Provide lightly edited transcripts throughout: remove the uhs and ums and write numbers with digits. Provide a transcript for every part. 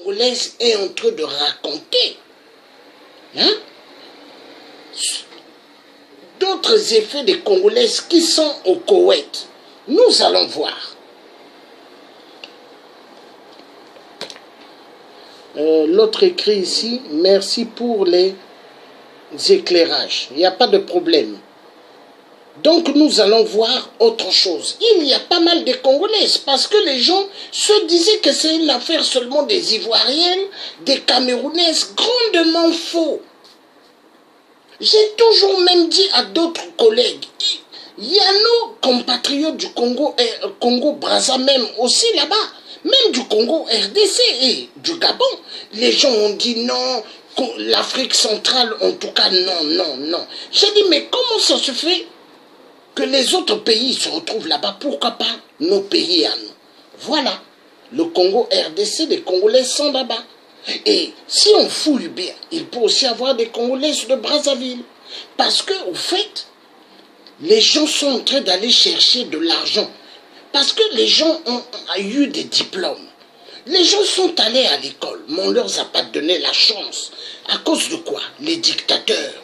Congolaise est en train de raconter. Hein? D'autres effets des Congolaises qui sont au Koweït. Nous allons voir. L'autre écrit ici, merci pour les éclairages. Il n'y a pas de problème. Donc nous allons voir autre chose. Il y a pas mal de Congolaises parce que les gens se disaient que c'est une affaire seulement des Ivoiriennes, des Camerounaises, grandement faux. J'ai toujours même dit à d'autres collègues, il y a nos compatriotes du Congo Brazza même aussi là-bas, même du Congo RDC et du Gabon. Les gens ont dit non, l'Afrique centrale en tout cas non. J'ai dit mais comment ça se fait que les autres pays se retrouvent là-bas, pourquoi pas nos pays à nous? Voilà, le Congo RDC, les Congolais sont là-bas. Et si on fouille bien, il peut aussi avoir des Congolais de Brazzaville. Parce que, au fait, les gens sont en train d'aller chercher de l'argent. Parce que les gens ont eu des diplômes. Les gens sont allés à l'école, mais on ne leur a pas donné la chance. À cause de quoi? Les dictateurs.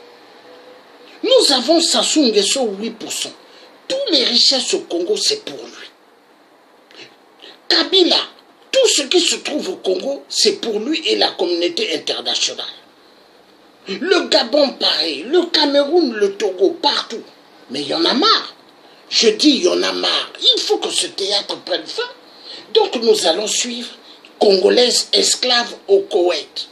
Nous avons Sassou Nguesso 8%. Toutes les richesses au Congo, c'est pour lui. Kabila, tout ce qui se trouve au Congo, c'est pour lui et la communauté internationale. Le Gabon, pareil. Le Cameroun, le Togo, partout. Mais il y en a marre. Je dis, il y en a marre. Il faut que ce théâtre prenne fin. Donc nous allons suivre Congolaises esclaves au Koweït.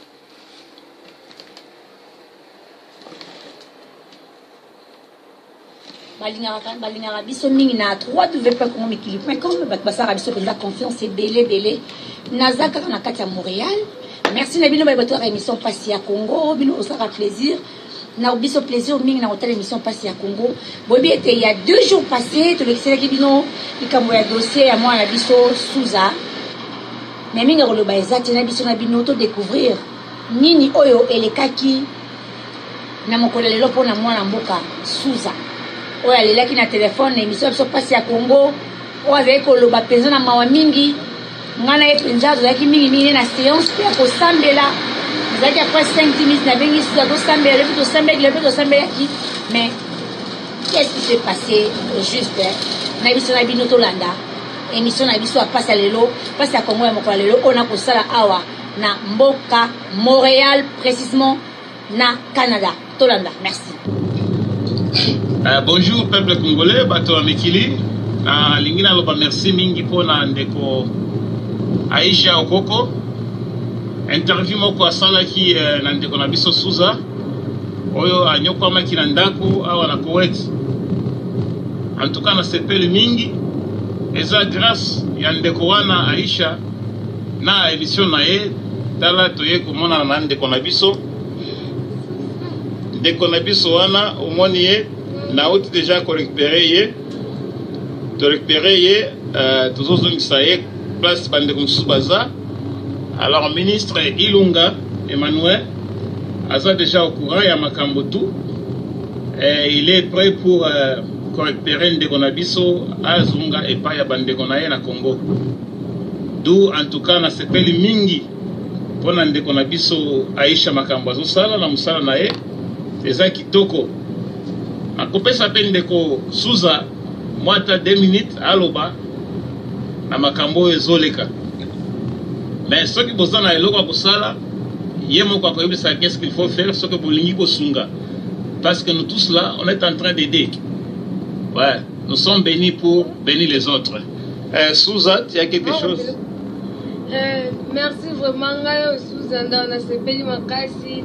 balingaka biso mingi na 3w.com basaka biso mpenza confiance ebele naza kaka na kati ya Montréal. Merci na bino bayebatwaka émission Pasi ya Congo bino osaka plaisir na biso plaisir mingi na kotala émission Pasi ya Congo. Boyebi ete il y a 2 jours passés tolekiselaki bino likambo ya dossier ya mwana na biso Souza mais mingi koloba eza te na biso na bino to découvrir nini oyo elekaki na mokolo lelo mpona mwana mboka Souza oyo alelaki na telefone na émission biso Pasi ya Congo oyo azali koloba mpenza na mawa mingi nga na ye mpenza tozalaki mingi na séance mpe ya kosambela ezalaki après 5 minutes nabengi Souza tosambela lepi tosambelaki lepi tosambelaki mais qu'est-ce qui s'est passé juste na biso na bino tolanda émission na biso ya Pasi ya lelo Pasi ya Congo ya mokolo lelo oyo na kosala awa na mboka Montréal précisément na Canada tolanda merci. Bonjour peuple congolais, bato wa mikili. Lingi na loba merci mingi pona ndeko Aisha Okoko. Interview moko asalaki na ndeko na biso Souza. Oyo anyokwamaki na ndako awa na Koweït. En tout cas na sepeli mingi eza grâce ya ndeko wana Aisha na émission na ye tala toye komona na ndeko na biso. Ndeko na biso wana omoni ye na outi déjà récupéré toujours place bandeko mosusu baza. Alors ministre Ilunga Emmanuel aza déjà au courant ya makambo tout et il est prêt pour récupérer ndeko na biso azunga epai ya bandeko na ye na Congo. D'où en tout cas na sepeli mingi pona ndeko na biso Aisha makambo azosala na musala na ye eza kitoko. Akopesa pe ndeko Souza mwata 2 minutes aloba na makambo ezoleka. Mais ce qui boza na eloko akosala ye moko akoyebisa qu'est-ce qu'il faut faire ce que bolingi kosunga. Parce que nous tous là on est en train d'aider. Ouais, nous sommes bénis pour bénir les autres. Souza, tu as quelque chose? Merci vraiment Souza na sepeli makasi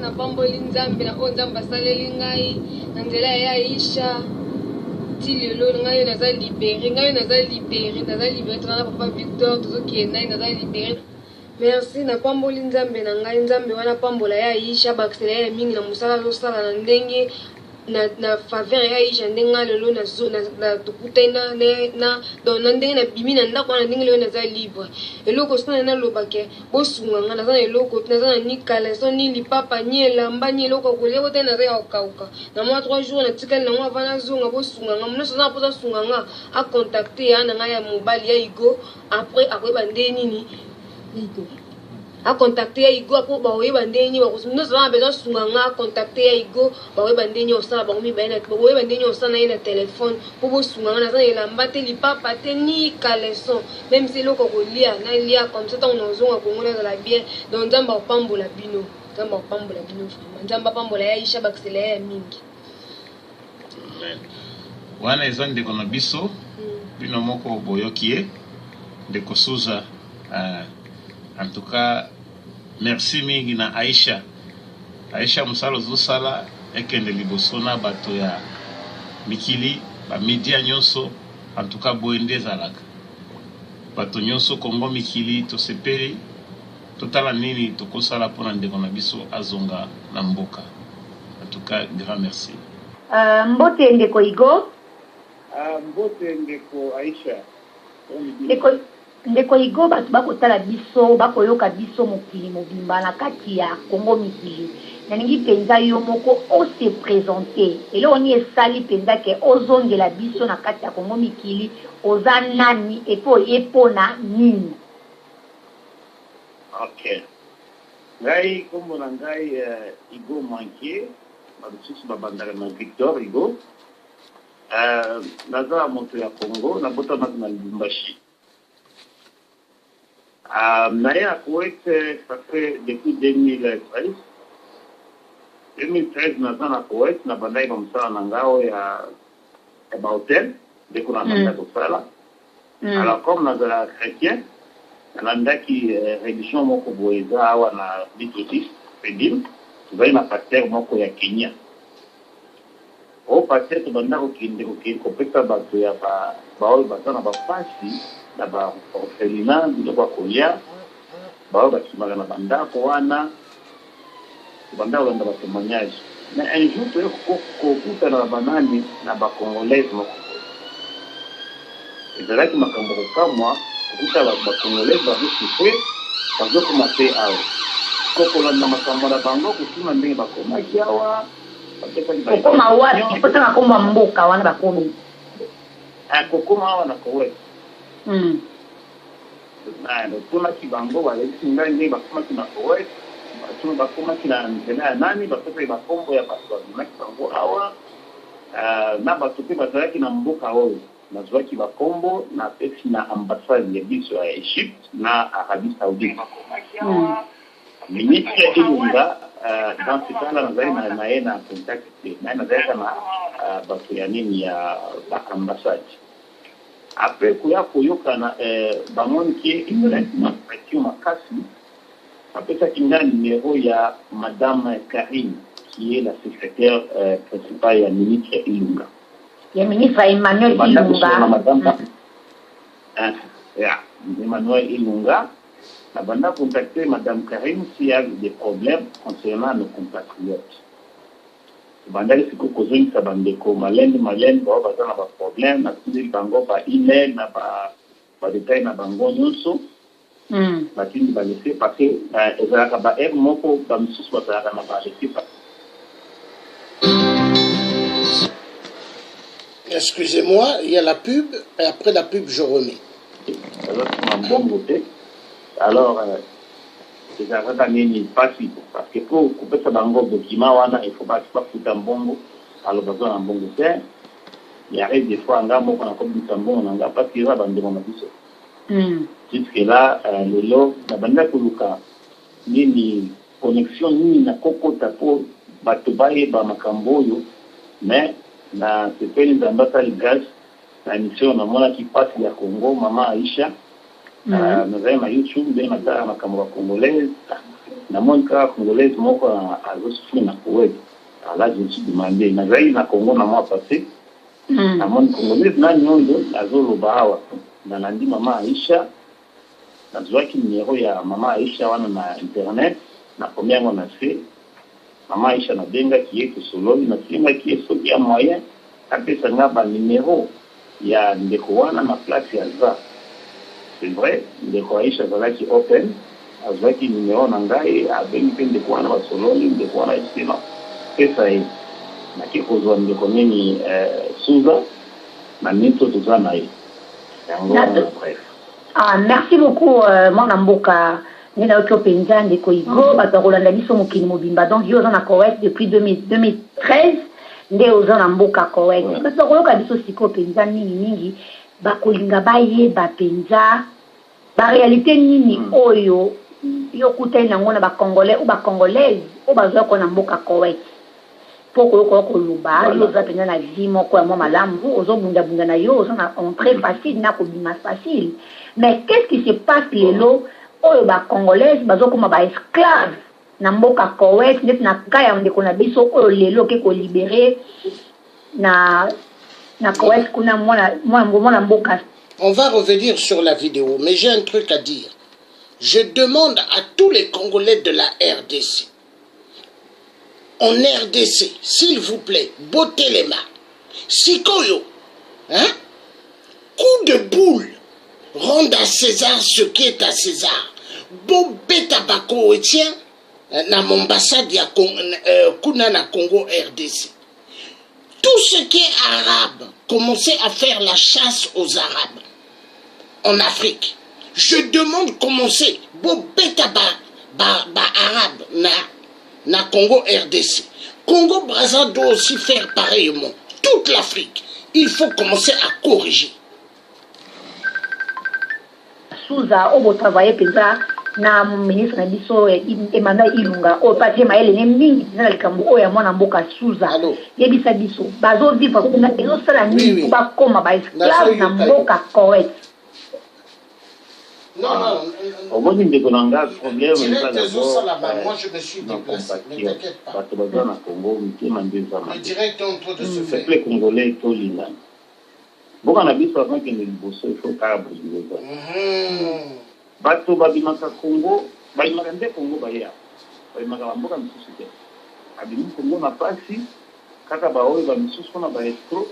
na pamboli nzambe na nzambe asaleli ngai na nzela ya Aisha tilelo ngai naza libéré na papa Victor tozokenda naza libéré. Merci na pamboli nzambe na ngai nzambe wana pambola ya Aisha baksela mingi na musala zosala na ndenge na faveur ya Aisha ndenga lelo na tukutena na ndenge na bimi na ndako na ndenge lelo naza libre eloko sona na lobake bosunga nga naza na eloko naza na ni kala so ni lipapa ni elamba ni eloko kolia kote naza ya okauka na mwa 3 jours na tikali na mwa vana zonga bosunga nga mno sona poza sunga nga a contacter ya na nga ya mobali ya Igo après akoyeba nde nini à contacter ya Igo pour baoye bandeni wa nous avons besoin sunganga contacter ya Igo baoye bandeni osala bango mibana baoye bandeni osala na téléphone pour bo sunganga na zana mbate lipapa te ni caleçon même si loko kolia na lia comme ça on ozonga kongo na la bien donc nzamba opambola bino nzamba opambola bino nzamba pambola ya Aisha bakisela ya mingi wana eza ndeko na biso bino moko boyokie ndeko Suza en tout cas merci mingi na Aisha musalo zosala ekende liboso na bato ya mikili ba media nyonso en tout cas boende zalaka bato nyonso Kongo mikili to sepeli totala nini tokosala pona ndeko na biso azonga na mboka en tout cas grand merci mbote ndeko Igo mbote ndeko Aisha ndeko Igo bato bakotala biso bakoyoka biso mokili mobimba na kati ya Kongo mikili naningi penza yo moko o se présenter elo oni esali penza ke ozongela biso na kati ya Kongo mikili oza nani epo yepona nini. Ok ngai kombo na ngai Igo Mankie babisusu babandaka na Victor Igo naza moto ya Congo na bota na Lubumbashi naye à Koweït ça fait depuis 2013 naza na Koweït na bandai ba msala na ngao ya hotel deko na banda kosala alors comme nazala chrétien nalandaki religion moko boeza awa na liturgie pedim tuzali na pasteur moko ya Kenya o pasteur tobanda kokende kopesa bato ya baoyo baza na bapasi na baorphelina biloko ya kolia baoyo bakimaka na bandako wana tobanda kolanda batémoignage mais un jour tokokutana na banani na bacongolaise moko ezalaki makambo kokamwa kokuta bacongolaise bazosufre bazokoma te awa kokolanda makambo na bango kosima ndenge bakomaki awa kokoma wapi potanga komba mboka wana bakomi kokoma awa na Koweït bakomaki bango balekisi ngai ndenge bakomaki na Koweït bakomaki na nzela ya nani bapesaki bakombo ya bato babimaki bango awa na bato mpe bazalaki na mboka oyo nazwaki bakombo na pesi na ambassade ya biso ya Egypte na Arabie Saoudite ministre Ilunga dans ce cas-là nazali na ye na contact te naye nazalaka na bato ya nini ya baambassade après koya koyokana bamoni ke ezalaki na pression makasi apesaki nga numéro ya madame Karine qui est la secrétaire principale ya ministre Ilunga ya ministre Emmanuel Ilunga Emmanuel Ilunga la bande a contacté Madame Karim s'il y a des problèmes concernant nos compatriotes. La bande a dit que cause ça bande ko malène ba bazana ba problème na tindi bango ba email na ba détail na bango nyonso. Ba tindi ba laisser passer ezalaka ba moko ba misusu bazalaka na ba laisser passer. Excusez-moi, il y a la pub et après la pub je remets. Alors c'est un bon côté. Alors, c'est un facile parce que pour couper ça dans le document, il ne faut pas foutre un bongo, alors besoin d'un bongo terre. Il arrive des fois un gars, on a comme un bongo, on n'a pas tiré à bande de jusque là, le lot, la bande pour le cas, ni connexion, ni na kokota pour batubaye ba makamboyo, mais na c'est une ambassade gaz, la mission na mona qui passe ya Congo, maman Aisha. Nazali na YouTube nde nataka makambo ya Congolaise na monka Congolaise moko azosufri na Koweït. Alors je me suis demandé nazali na Congo na mois passé na mon Congolaise na nyondo azoloba awa na landi mama Aisha nazwaki numéro ya mama Aisha wana na internet na combien on a fait mama Aisha na benga qui est solo na singa qui est soki ya moyen apesa nga ba numéro ya ndeko wana na place ya za. C'est vrai, les Croaties qui open, avec une numéro nangai, avec une peine de quoi on va solo, de quoi on a ici là. C'est ça. Na qui cause on de commune Suza, na nito tout ça naï. Bref. Ah, merci beaucoup, mon amboka Nous avons penza ndeko Igo, batakolanda biso mokili mobimba. Donc yo na Koweït depuis 2013, nde oza na mboka Koweït. Batakoyoka biso siko penza mingi bakolinga bayeba penza ba réalité nini oyo yo kutai nango na ba congolais ou ba congolaise ou bazwa ko na mboka Koweït. Poko ko luba yo za penza na vie moko ya malamu ozo bunda na yo ozo na entrée facile na ko bima facile. Mais qu'est-ce qui se passe lelo oyo ba congolaise bazokoma ba esclave na mboka Koweït net na kaya ndeko na biso oyo lelo ke ko libérer na Koweït kuna mwana mboka. On va revenir sur la vidéo, mais j'ai un truc à dire. Je demande à tous les Congolais de la RDC, en RDC, s'il vous plaît, bottez les mains. Sikoyo, hein? Coup de boule, rendre à César ce qui est à César. Bobé Tabako Etien, na ambassade ya kuna na Congo RDC. Tout ce qui est arabe, commencez à faire la chasse aux Arabes en Afrique. Je demande commencer bobeta ba arabe na Congo RDC. Congo Brazza doit aussi faire pareillement. Toute l'Afrique, il faut commencer à corriger. Souza obo travailler peza na ministre na biso Emmanuel Ilunga o patie maele ne mingi na likambo o ya mwana mboka Souza yebisa biso bazo vivre kuna ezo sala nini ba koma ba esclave na mboka Koweït. Non, au moins il déconnanga problème moi je me suis déplacé, ne t'inquiète pas. Le direct est en train de se faire. Les Congolais tout l'Iran. Bon, on a vu ça qu'il y a une bosse, il faut carrément. Bato babimaka Congo, babimaka nde Congo baya. Babimaka bamboka misusu te. Abimi Congo na pasi, kaka baoyo bamisusu na baestro,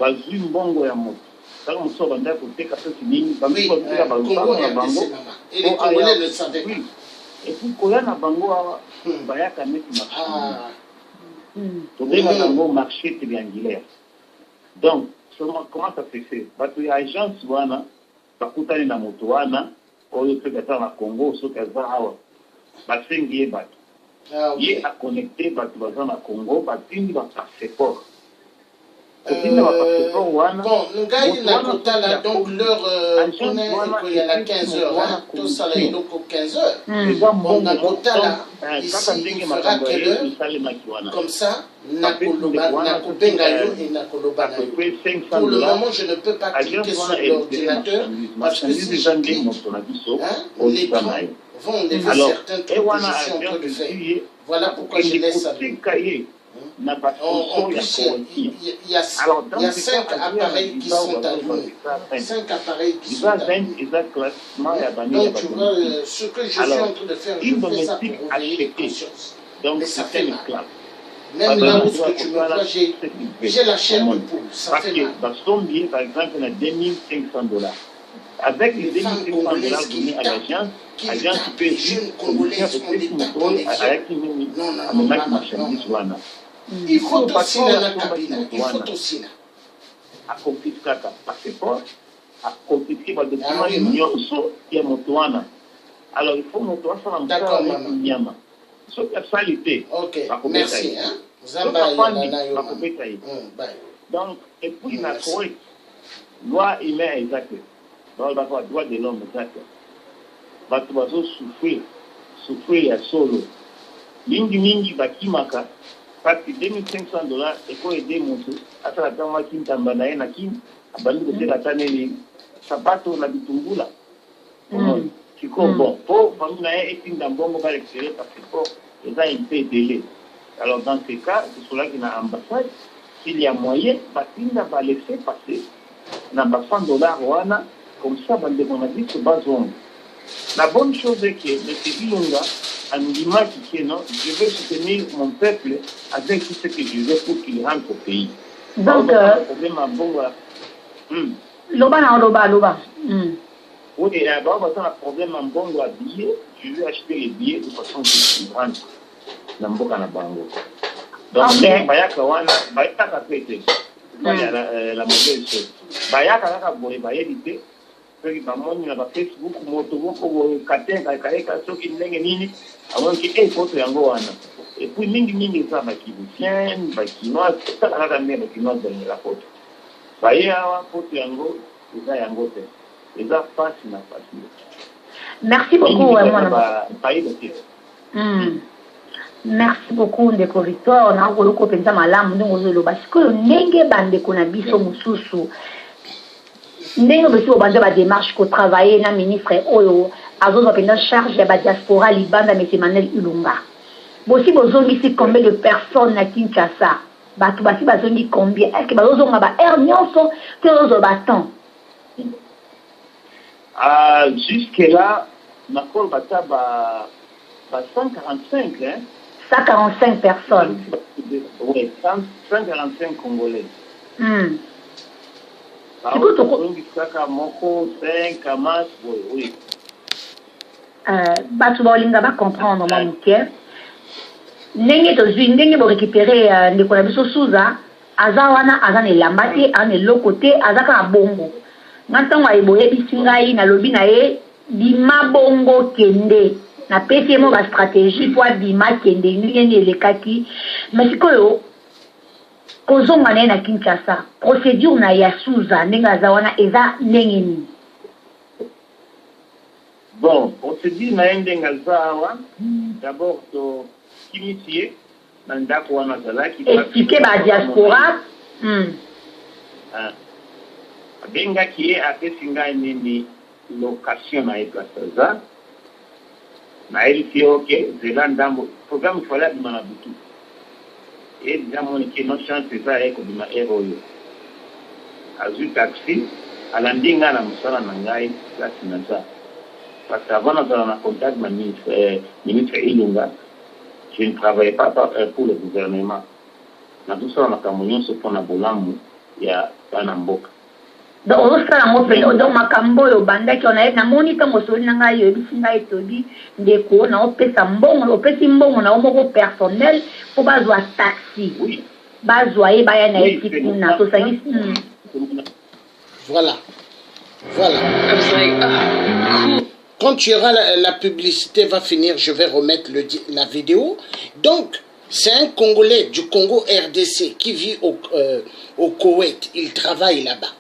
bazwi mbongo ya moto. Kaka moto banda koteka pesi nini, bamisusu koteka bango na bango. Et les Congolais le savaient pas. Et puis koya na bango awa bayaka neti marché. Tobenga bango marché triangulaire. Donc, comment ça se fait? Bato ya agence wana bakutani na moto wana oyo sekata na Congo soki aza awa basengi ye bato ye aconnecte bato baza na Congo batindi bapasseport kotindi bapasseport wana bon ngai na kotala donc l'heure connaît qu'il y a la 15h tout ça là donc 15h bon na kotala ici il fera quelle heure comme ça na kubenga yo et na koloba na yo. Pour le moment je ne peux pas cliquer sur l'ordinateur parce que si je clique les prix vont enlever certaines trucs que je suis en train de faire. Voilà pourquoi je laisse avec. En plus, il y a 5 appareils qui sont allumés. 5 appareils qui sont allumés. Donc, tu vois, ce que je suis en train de faire, je fais ça pour réveiller les consciences. Mais ça fait mal. Même là où tu me vois, j'ai la chaîne de poule. Ça fait mal. Par exemple, on a $2,500. Avec les $2,500 donnés à l'agence, l'agence peut faire avec une marchandise. Il faut aussi la cabine, il faut aussi là. À confisquer le passeport, à confisquer le document, il y a aussi. Alors il faut moto ça na mtaka nyama. So ya salité. OK. Merci hein. Zamba yana yo. Donc et puis na Koweït loi humaine exacte. Donc la droit de l'homme exact. Bato bazo souffrir ya solo. Mingi bakimaka parce que $2,500 et quoi aider mon fils à la tama kintamba na ye na kin abandi koteka taneli sapato na bitungula. Bon, pour famille na ye etinda mbongo ba l'extérieur parce que pour les a un peu délai. Alors dans ce cas, c'est cela qui n'a ambassade, s'il y a moyen, batinda va laisser passer na $100 wana comme ça bande mon avis se base. La bonne chose est que M. Ilunga a nous dit que non, je vais soutenir mon peuple avec tout ce que je veux pour qu'il rentre au pays. Donc, problème à bon. Loba. Oui, et d'abord, on a un problème en bon à billets. Je veux acheter les billets de façon qu'il rentre dans le Bango. Donc, Bayaka Wana, Bayaka Pété. La mauvaise chose. Bayaka Boy, Bayelité. soki bamoni na bafacebook moto moko katenga kaeka soki ndenge nini amoniki foto yango wana epuis mingi eza bakibusien bakinoise kaka nde bakinoise balingela foto baye awa foto yango eza yango te eza fasi na fasi. Merci beaucoup merci beaucoup ndeko Victor na koloko penza malamu ndongo zoloba sikoyo ndenge bandeko na biso mosusu ndenge basi obanda ba démarche ko travailler na ministre oyo azozwa penza charge ya ba diaspora libanda M. Emmanuel Ilunga bosi bozongisi combien de personnes na Kinshasa batu basi bazongi combien est-ce que bazozonga ba air nyonso que ozo baton jusque là nakol bata ba 145 hein 145 personnes. Oui, 145 Congolais. Oui. Batu baolinga ba comprendre mon muke. Ndenge tozwi ndenge bo récupérer ndeko na biso Suza azawana azane lambati ane lokote azaka bongo. Ntango ayeboye bisingai na lobi na ye bima bongo kende. Na pesi mo ba stratégie pour bima kende ngeni elekaki mais sikoyo kozonga na Kinshasa procédure na ya Suza ndenge zawana eza ndengeni. Bon, procédure na ndenge zawa d'abord to initier na ndako wana zalaki expliquer ba diaspora benga ki apesi ngai nini location na eplaza na elisi ok zela ndambo programme fala bima na butu et déjà moni ke no chance eza eko bima ero yo azu taxi alandinga na musala na ngai kasi na za parce que avant d'être en contact avec le ministre Ilunga je ne travaillais pas pour le gouvernement na tout ça na kamunyo so pona bolamu ya bana mboka donc osala mo pe donc makambo yo bandaki ona na moni tango soli nanga yo bisinga etodi ndeko na opesa mbongo opesi mbongo na omoko personnel po bazwa taxi bazwa ye baya na etikuna to sangi voilà quand tu auras la publicité va finir, je vais remettre la vidéo. Donc, c'est un Congolais du Congo RDC qui vit au Koweït. Il travaille là-bas.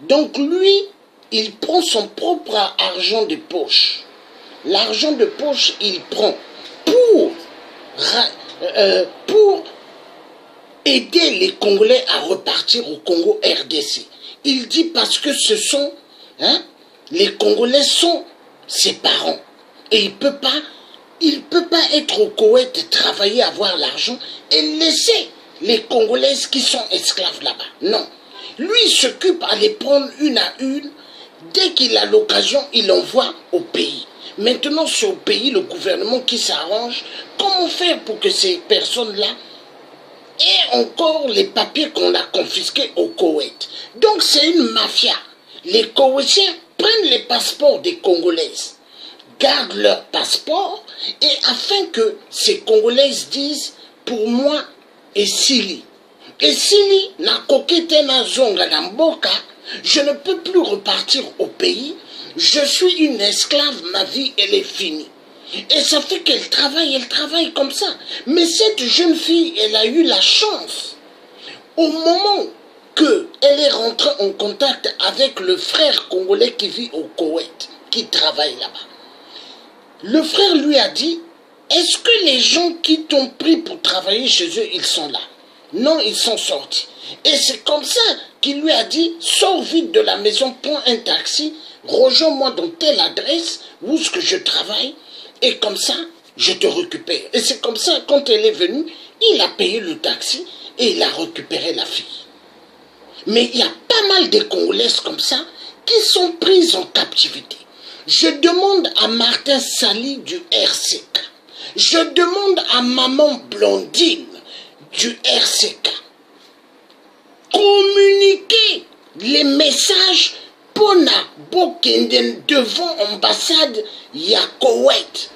Donc, lui, il prend son propre argent de poche. L'argent de poche, il prend pour aider les Congolais à repartir au Congo RDC. Il dit parce que ce sont... les Congolais sont ses parents. Et il peut pas être au Koweït, travailler, avoir l'argent et laisser les Congolaises qui sont esclaves là-bas. Non. Lui, il s'occupe à les prendre une à une. Dès qu'il a l'occasion, il envoie au pays. Maintenant, c'est au pays, le gouvernement qui s'arrange. Comment faire pour que ces personnes-là aient encore les papiers qu'on a confisqués au Koweït? Donc, c'est une mafia. Les Koweïtiens prennent les passeports des Congolaises, gardent leur passeport, et afin que ces Congolaises disent, pour moi, et Sili n'a coquette na zonga na mboka, je ne peux plus repartir au pays, je suis une esclave, ma vie, elle est finie. Et ça fait qu'elle travaille comme ça. Mais cette jeune fille, elle a eu la chance, au moment qu'elle est rentrée en contact avec le frère congolais qui vit au Koweït, qui travaille là-bas. Le frère lui a dit, est-ce que les gens qui t'ont pris pour travailler chez eux, ils sont là? Non, ils sont sortis. Et c'est comme ça qu'il lui a dit, sors vite de la maison, prends un taxi, rejoins-moi dans telle adresse où est-ce que je travaille, et comme ça, je te récupère. Et c'est comme ça, quand elle est venue, il a payé le taxi et il a récupéré la fille. Mais il y a pas mal de Congolaises comme ça qui sont prises en captivité. Je demande à Martin Sali du RCK. Je demande à Maman Blondine du RCK. Communiquez les messages pour Bokenden devant l'ambassade ya Koweït.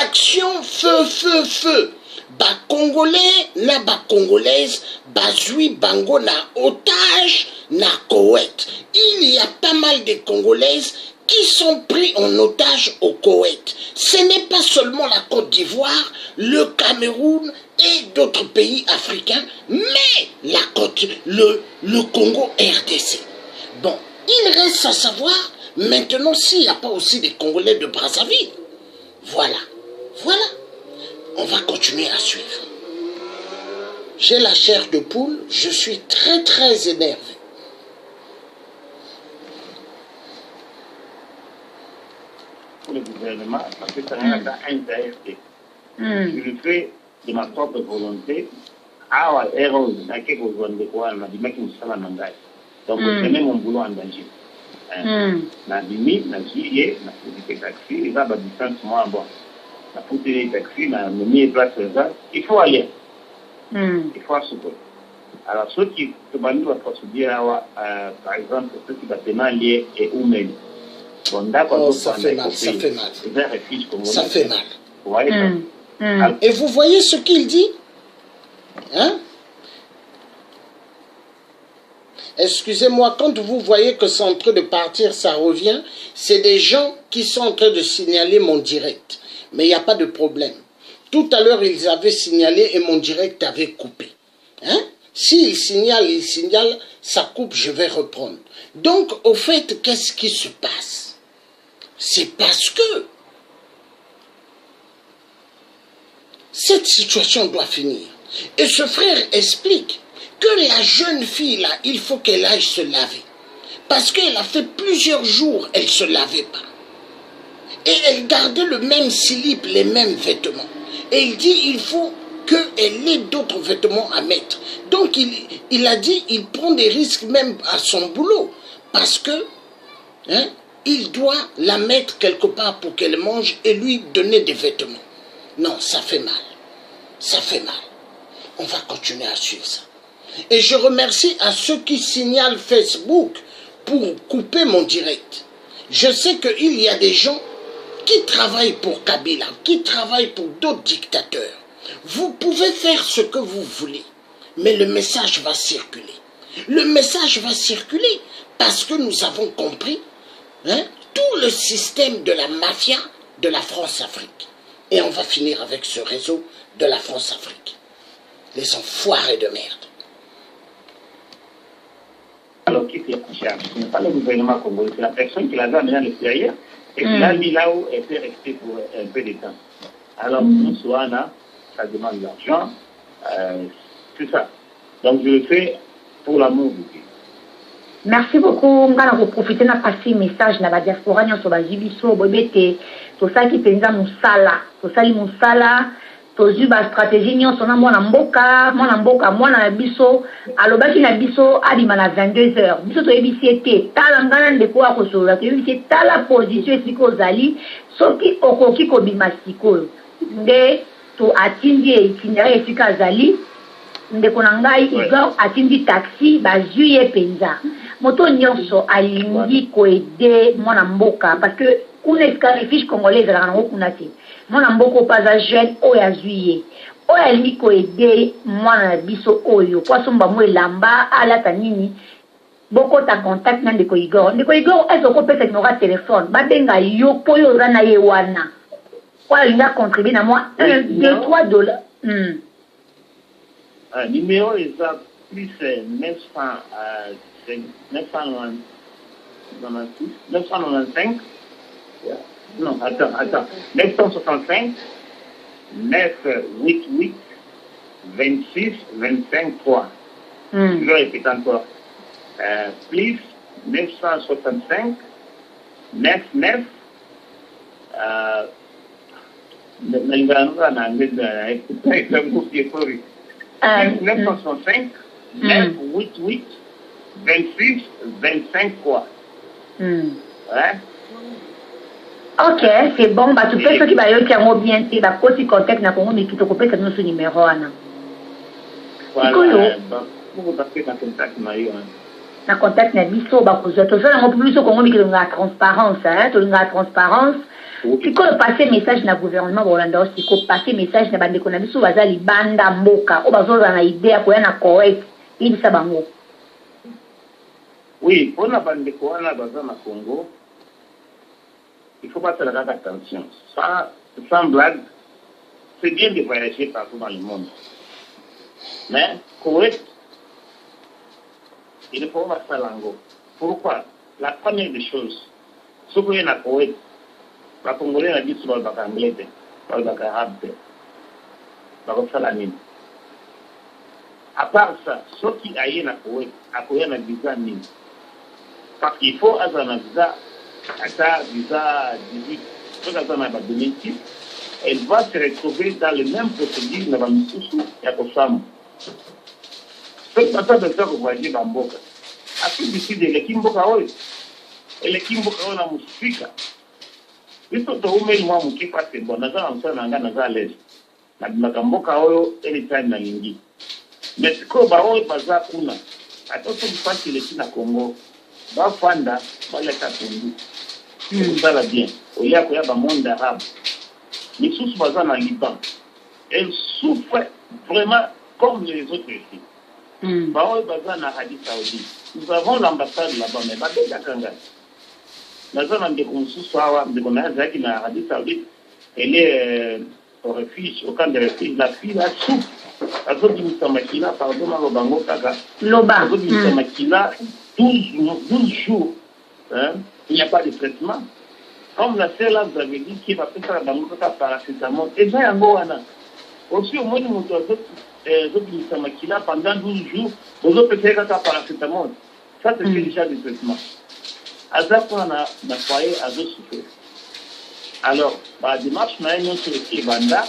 Action feu feu feu. Ba Congolais na ba Congolaise bazui bango na otage na Koweït. Il y a pas mal de Congolaises qui sont pris en otage au Koweït. Ce n'est pas seulement la Côte d'Ivoire, le Cameroun et d'autres pays africains, mais le Congo RDC. Bon, il reste à savoir maintenant s'il n'y a pas aussi des Congolais de Brazzaville. Voilà, voilà. On va continuer à suivre. J'ai la chair de poule, je suis très très énervé. Pour le gouvernement, parce que ça n'a pas un AFP. Je le fais de ma propre volonté. Ah, héros, dans quelques zones de quoi, on a dit, mais qui me sera mandé. Donc, je mets mon boulot en danger. Na limite, na juillet, na fait des taxis, et là, bah, distance, moi, bon. Na foutu les taxis, na mis en place ça. Il faut aller. Il faut assurer. Alors, ceux qui te bandent la procédure, par exemple, ceux qui bâtiment lié et Oumel. Bon, d'accord, ça fait mal, ça fait mal. Ça fait mal. Vous voyez ça? Et vous voyez ce qu'il dit? Hein? Excusez-moi, quand vous voyez que c'est en train de partir, ça revient, c'est des gens qui sont en train de signaler mon direct. Mais il n'y a pas de problème. Tout à l'heure, ils avaient signalé et mon direct avait coupé. Hein? S'ils signalent, ça coupe, je vais reprendre. Donc, au fait, qu'est-ce qui se passe? C'est parce que cette situation doit finir. Et ce frère explique que la jeune fille là, il faut qu'elle aille se laver. Parce qu'elle a fait plusieurs jours, elle ne se lavait pas. Et elle gardait le même slip, les mêmes vêtements. Et il dit, il faut qu'elle ait d'autres vêtements à mettre. Donc il a dit, il prend des risques même à son boulot. Parce que, hein, il doit la mettre quelque part pour qu'elle mange et lui donner des vêtements. Non, ça fait mal. Ça fait mal. On va continuer à suivre ça. Et je remercie à ceux qui signalent Facebook pour couper mon direct. Je sais qu'il y a des gens qui travaillent pour Kabila, qui travaillent pour d'autres dictateurs. Vous pouvez faire ce que vous voulez, mais le message va circuler. Le message va circuler parce que nous avons compris, hein, tout le système de la mafia de la France-Afrique. Et on va finir avec ce réseau de la France-Afrique. Les enfoirés de merde. Alors, qui est en charge? Ce n'est pas le gouvernement congolais, c'est la personne qui l'avait amené à l'extérieur et qui l'a mis là où elle peut rester pour un peu de temps. Alors, nous, Soana, ça demande de l'argent, c'est ça. Donc, je le fais pour l'amour du Dieu. Merci beaucoup. Je vais profiter de passer un message dans la diaspora. Nous sommes tout ça qui pensa musala. Tout ça qui musala. Tozu ba stratégie nyo sona mwana mboka mwana biso alobaki na biso adima na 22h biso to ebisi ete tala ngana ndeko ako sola to ebisi tala position esiko zali soki okoki ko bima sikoyo nde to atindi itinera esika zali ndeko na ngai Igor atindi taxi ba juye penza moto nyonso alingi ko aider mwana mboka parce que kuna escarifiche congolais za na kuna te mwana mboko paza jeune oyo azuye oyo alingi koede mwana na biso oyo po asomba mo elamba alata nini bokota contact na ndeko Igor ezokopesa numéro téléphone babenga yo po oyo oza na ye wana po alingi acontribue na mwa 1, 2, 3 dollars. Numéro eza plus 995. Non, attends. 965 988 26 25 3. Je vais répéter encore. Plus 965 99 965 988 26 25 3. Ouais. Ok, c'est bon. Bah, tu peux ceux qui baillent qui ont bien été, bah, quand tu contactes na Congo, mais qui te coupent, c'est notre numéro, Anna. Voilà. Vous passez dans contact, Mario. Na contact na biso, bah, pour autres, ça, on peut plus au Congo, mais qui ont la transparence, hein, tu as la transparence. Si quand passer message na gouvernement Rolanda, si quand passer message na bande qu'on a biso, bazali banda mboka, ou bazo na idée pour na correct, il ça bango. Oui, pour la bande qu'on a bazali na Congo. il ne faut pas faire attention. Sans blague, c'est bien de voyager partout dans le monde. Mais, Koweït, il ne faut pas faire l'ango. Pourquoi? La première des choses, ce qu'il y a à Koweït, les Congolais ont dit que c'est pas anglais, c'est pas arabe, c'est pas la mine. À part ça, ce qui a à Koweït, a visa mine. Parce qu'il faut avoir un visa, visa 18, ce qu'on a 2006, elle va se retrouver dans les mêmes procédures dans la Missoussou et à Kossam. Ce qui va faire voyager dans Mboka. À tout d'ici de l'Ekimboka, et l'Ekimboka, on a Moussika. Il faut que vous mettez moi mon kipa c'est bon. Naza amsa nanga naza l'aise. Na makamboka oyo anytime na lingi. Mais ko ba oyo baza kuna. Atoto mpasi le na Congo. Ba fanda ba le katundu. Ça va bien. Oya ko ya ba monde arabe. Les sous baza na Liban. Elle souffre vraiment comme les autres ici. Ba oyo baza na Arabie Saoudite. Nous avons l'ambassade là-bas mais ba de Kanga. Nazana ndeko mususu awa ndeko nazaki na Arabie Saoudite, elle est au refuge, au camp de refuge. La fille a souffre. Azobimisa makila, pardon, na lobango kaka. Loba. Azobimisa makila 12 jours. Hein? Il n'y a pas de traitement. Comme la sœur là, vous avez dit qu'il va faire la bango kaka paracétamol. Et bien, yango wana. Aussi, au moins, nous azobimisa makila pendant 12 jours. Vous avez fait kaka paracétamol. Ça, c'est déjà du traitement. Azapon na foyer azo souffrir. Alors, la démarche na yon sur le banda,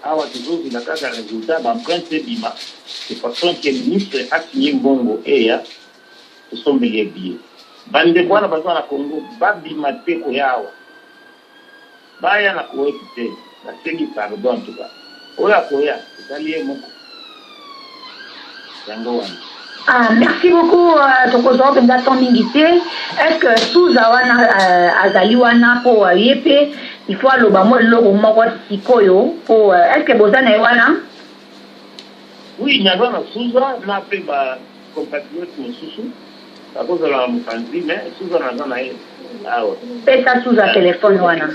awa toujours il a qu'un résultat d'empreinte bima. C'est façon que le ministre a signé Bongo et ya, ce sont des billets. Bande bwana bazwa na Congo, ba bima te ko yawa. Ba ya na ko ekite, na sengi pardon en tout cas. Oya ko ya, c'est moko. Yango wana. Ah, merci beaucoup, Tokozo Penza Tomingite. Est-ce que sous Awana Azaliwana pour Yepe, il faut aller au Bamo le Moko Sikoyo pour. Est-ce que Bozana Ewana? Oui, il y a un Souza, on a fait ma compatriote Moussoussou, à cause de la Moufanzi, mais Souza n'a pas eu. Ah ouais. Fais ça sous un téléphone, Wana.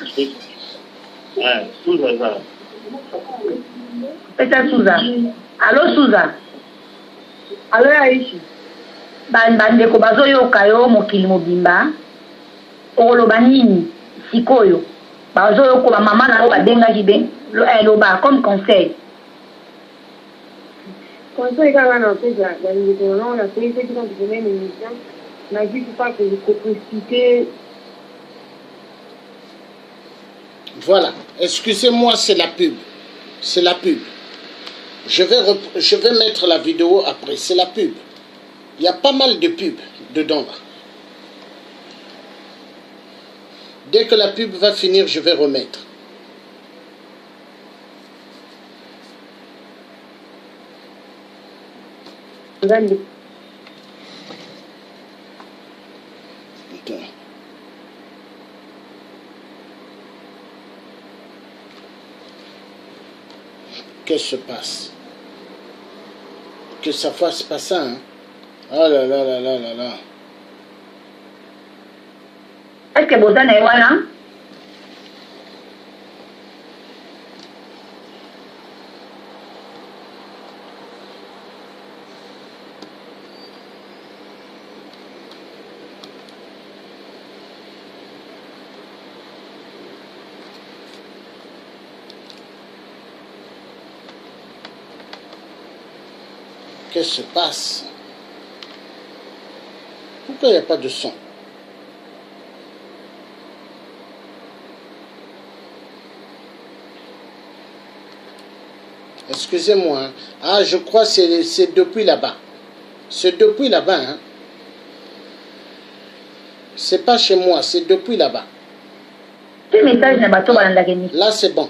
Souza, ça. Fais ça, Souza. Allô, Souza? Allô, Aïchi. Bandeko bazoyoka yo mokili mobimba oloba nini sikoyo bazoyoka ba mama na badengaki be loba comme conseil Conseil kaka na pesa bandeko na on a fait cette émission na dit pas que je complicité. Voilà, excusez-moi, c'est la pub. C'est la pub. Je vais mettre la vidéo après, c'est la pub. Il y a pas mal de pubs dedans là. Dès que la pub va finir, je vais remettre. Attends. Qu'est-ce qui se passe? Que ça fasse pas ça, hein? Oh là là là là là là. Est-ce que Bozana est là? Qu'est-ce qui se passe? Pourquoi il n'y a pas de son? Excusez-moi. Hein. Ah, je crois que c'est depuis là-bas. C'est depuis là-bas. Hein. C'est pas chez moi, c'est depuis là-bas. Là, c'est bon.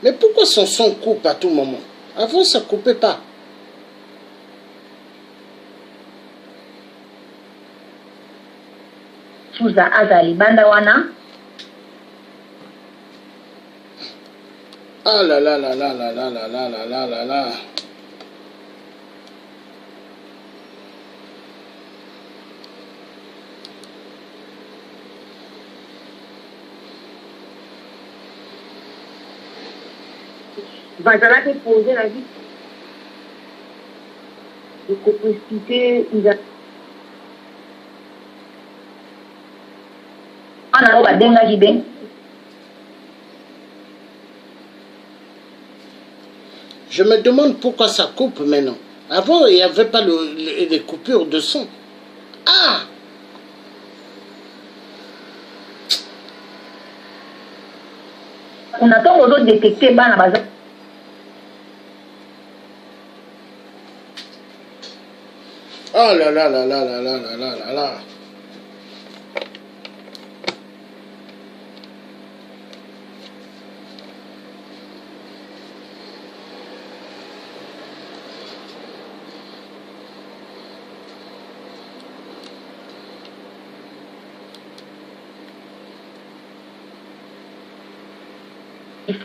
Mais pourquoi son son coupe à tout moment? Avant, ça ne coupait pas. Souza Azali Bandawana. Ah là là là là là là là là là là là là. bazala te poser la vie de coprécité ana badengaki bien. Je me demande pourquoi ça coupe maintenant. Avant, il n'y avait pas les coupures de son. Ah! On attend aux autres détecter bana baza. Oh là là là là là là là là là là.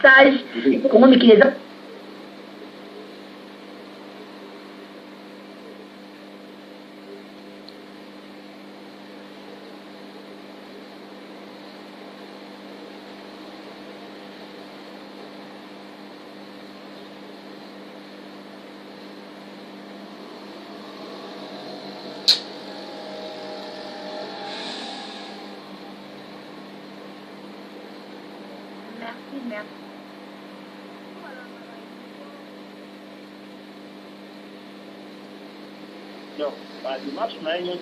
Sage, comment mais qui les a merci. Donc, la dimanche, mais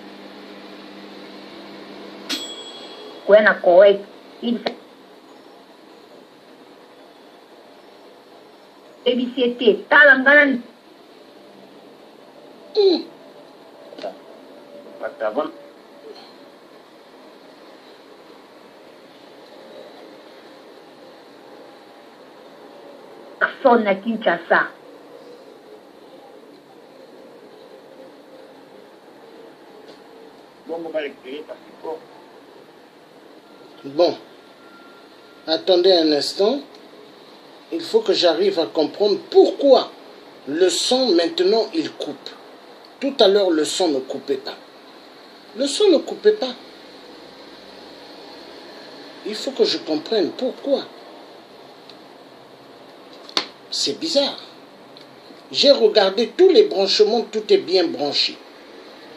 Quoi na correct. Il ebisiete talangana parce qu'avant, personne na Kinshasa. bon, on va récupérer parce que bon, Bon, attendez un instant. Il faut que j'arrive à comprendre pourquoi le son maintenant il coupe. Tout à l'heure le son ne coupait pas. Le son ne coupait pas. Il faut que je comprenne pourquoi. C'est bizarre. J'ai regardé tous les branchements, tout est bien branché.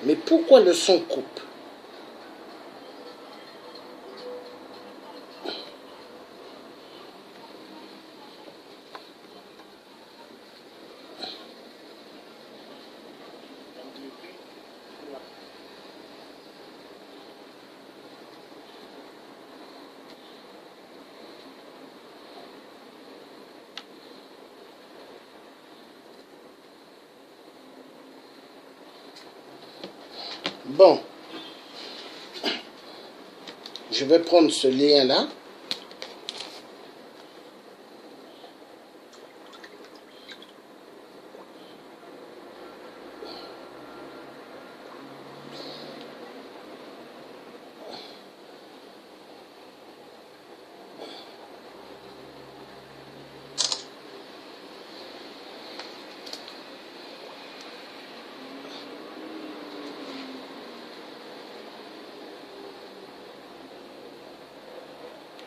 Mais pourquoi le son coupe? Bon, je vais prendre ce lien-là.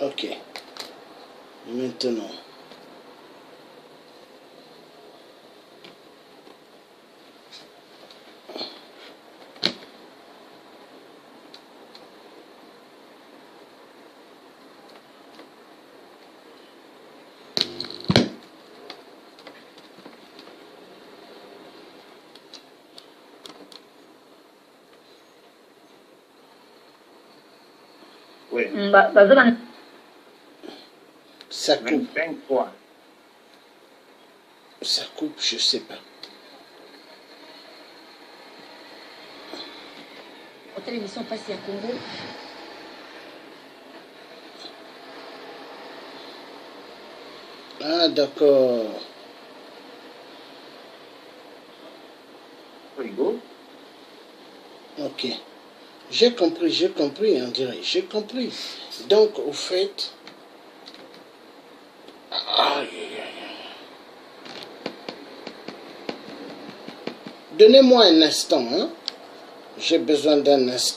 Ok. Maintenant. oui, Ça coupe. 25 fois. Ça coupe, je sais pas. Hôtel émission Passi à Congo. Ah, d'accord. Frigo. Ok. J'ai compris, on dirait. J'ai compris. Donc, au fait... Aïe, aïe, aïe. Donnez-moi un instant, hein. J'ai besoin d'un instant.